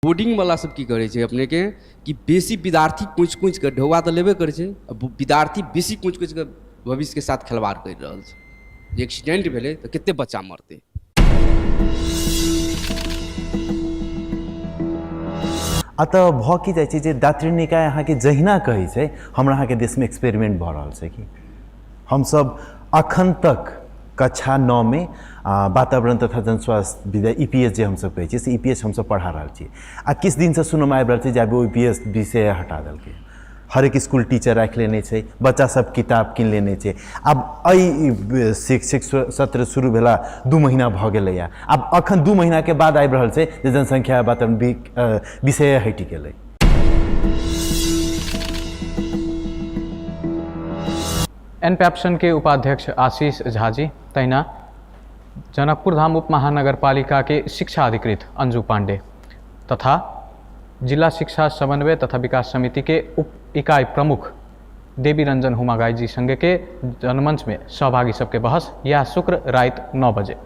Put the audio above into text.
Boarding वाला सब की करे छे अपने के कि बेसी विद्यार्थी कुछ के ढौआ तो लेबे करे छे, विद्यार्थी बेसी कुछ के भविष्य के साथ खिलवाड़ कर रहल छे। एक्सीडेंट भेले तो कितने बच्चा मरते। अतः भ की जाइ छै जे दात्री निकाय अहाँ के जहिना कहै छै हमरा अहाँ के देश में एक्सपेरिमेंट भ रहल छै कि हम सब अखन तक कक्षा 9 में वातावरण तथा जनस्वास्थ्य विद्या ईपीएस जे हम सब कहै छी से ईपीएस हम सब पढ़ा रहल छी। आ किस दिन से सुनम आबि रहल छै जे आब ईपीएस विषय हटा देलकै। हर एक स्कूल टीचर राखि लेने छै, बच्चा सब किताब किन लेने छै। अब एहि शैक्षिक सत्र शुरू भेला 2 महीना भ गेलैया। अब अखन 2 महीना के बाद आबि रहल छै जे जनसंख्या वातावरण विषय हटि गेलै। एनपैप्सन के उपाध्यक्ष आशीष झा जी, तहिना जनकपुर धाम उप महानगर पालिका के शिक्षा अधिकृत अंजू पांडे तथा जिला शिक्षा समन्वय तथा विकास समिति के उप इकाई प्रमुख देवी रंजन हुमागाई जी संगे के जनमंच में सहभागी सबके बहस यह शुक्र रात 9 बजे।